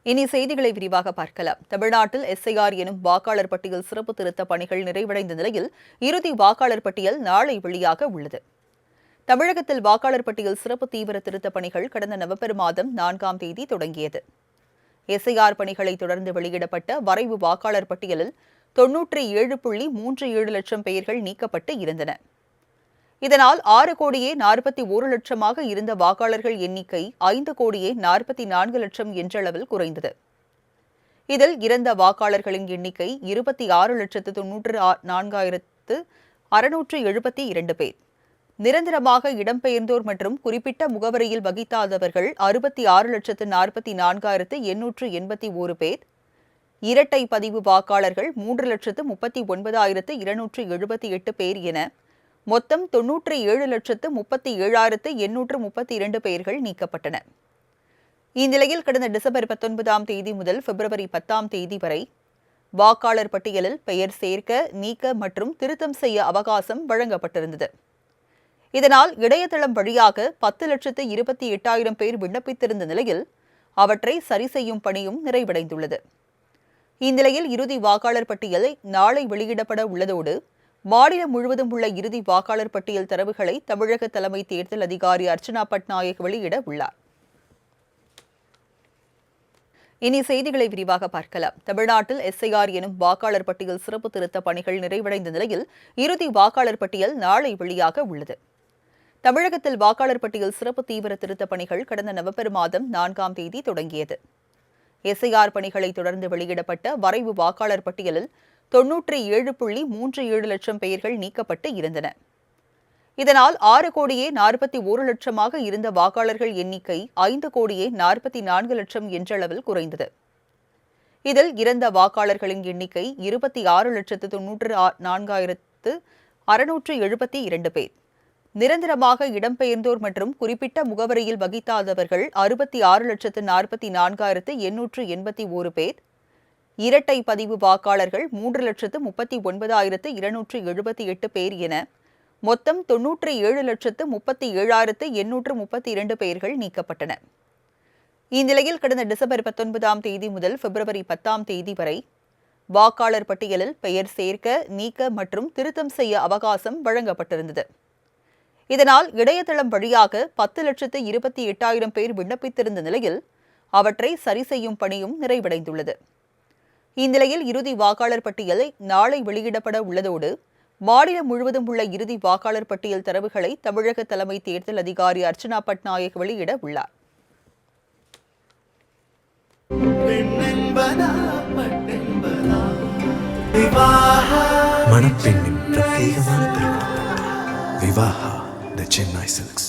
இனி செய்திகளை விரிவாக பார்க்கலாம். தமிழ்நாட்டில் எஸ்ஐஆர் எனும் வாக்காளர் பட்டியல் சிறப்பு திருத்த பணிகள் நிறைவடைந்த நிலையில் இறுதி வாக்காளர் பட்டியல் நாளை வெளியாக உள்ளது. தமிழகத்தில் வாக்காளர் பட்டியல் சிறப்பு தீவிர திருத்த பணிகள் கடந்த நவம்பர் மாதம் 4ஆம் தேதி தொடங்கியது. எஸ்ஐஆர் பணிகளை தொடர்ந்து வெளியிடப்பட்ட வரைவு வாக்காளர் பட்டியலில் 97.37 லட்சம் பெயர்கள் நீக்கப்பட்டு இருந்தன. இதனால் 6,41,00,000 இருந்த வாக்காளர்கள் எண்ணிக்கை 5,44,00,000 என்றளவில் குறைந்தது. இதில் இறந்த வாக்காளர்களின் எண்ணிக்கை 26,94,672 பேர். நிரந்தரமாக இடம்பெயர்ந்தோர் மற்றும் குறிப்பிட்ட முகவரியில் வகித்தாதவர்கள் 66,44,881 பேர். இரட்டை பதிவு வாக்காளர்கள் 3,39,278 பேர் என மொத்தம் 97,37,832 பெயர்கள் நீக்கப்பட்டன. இந்நிலையில் கடந்த டிசம்பர் 19ஆம் தேதி முதல் பிப்ரவரி 10ஆம் தேதி வரை வாக்காளர் பட்டியலில் பெயர் சேர்க்க, நீக்க மற்றும் திருத்தம் செய்ய அவகாசம் வழங்கப்பட்டிருந்தது. இதனால் இணையதளம் வழியாக 10,28,000 பேர் விண்ணப்பித்திருந்த நிலையில் அவற்றை சரி செய்யும் பணியும் நிறைவடைந்துள்ளது. இந்நிலையில் இறுதி வாக்காளர் பட்டியலை நாளை வெளியிடப்பட உள்ளதோடு மாநிலம் முழுவதும் உள்ள இறுதி வாக்காளர் பட்டியல் தரவுகளை தமிழக தலைமை தேர்தல் அதிகாரி அர்ச்சனா பட்நாயக் வெளியிட உள்ளார். இனி செய்திகளை விரிவாக பார்க்கலாம். தமிழ்நாட்டில் எஸ்ஐஆர் எனும் வாக்காளர் பட்டியல் சிறப்பு திருத்த பணிகள் நிறைவடைந்த நிலையில் இறுதி வாக்காளர் பட்டியல் நாளை வெளியாக உள்ளது. தமிழகத்தில் வாக்காளர் பட்டியல் சிறப்பு தீவிர திருத்த பணிகள் கடந்த நவம்பர் மாதம் 4ஆம் தேதி தொடங்கியது. எஸ்ஐஆர் பணிகளை தொடர்ந்து வெளியிடப்பட்ட வரைவு வாக்காளர் பட்டியலில் 97.37 லட்சம் பெயர்கள் நீக்கப்பட்டு இருந்தன. இதனால் 6,41,00,000 இருந்த வாக்காளர்கள் எண்ணிக்கை 5,44,00,000 என்றளவில் குறைந்தது. இதில் இறந்த வாக்காளர்களின் எண்ணிக்கை 26,94,672 பேர். நிரந்தரமாக இடம்பெயர்ந்தோர் மற்றும் குறிப்பிட்ட முகவரியில் வகித்தாதவர்கள் 66,44,881 பேர். இரட்டை பதிவு வாக்காளர்கள் 3,39,278 பேர் என மொத்தம் 97,37,832 பெயர்கள் நீக்கப்பட்டன. இந்நிலையில் கடந்த டிசம்பர் 19ஆம் தேதி முதல் பிப்ரவரி 10ஆம் தேதி வரை வாக்காளர் பட்டியலில் பெயர் சேர்க்க, நீக்க மற்றும் திருத்தம் செய்ய அவகாசம் வழங்கப்பட்டிருந்தது. இதனால் இணையதளம் வழியாக 10,28,000 பேர் விண்ணப்பித்திருந்த நிலையில் அவற்றை சரி செய்யும் பணியும் நிறைவடைந்துள்ளது. இந்நிலையில் இறுதி வாக்காளர் பட்டியலை நாளை வெளியிடப்பட உள்ளதோடு மாநிலம் முழுவதும் உள்ள இறுதி வாக்காளர் பட்டியல் தரவுகளை தமிழக தலைமை தேர்தல் அதிகாரி அர்ச்சனா பட்நாயக் வெளியிட உள்ளார். மணப்பெண்ணின் பிரத்யேகமான திருமணம் விவாஹா தி சென்னை சில்க்ஸ்.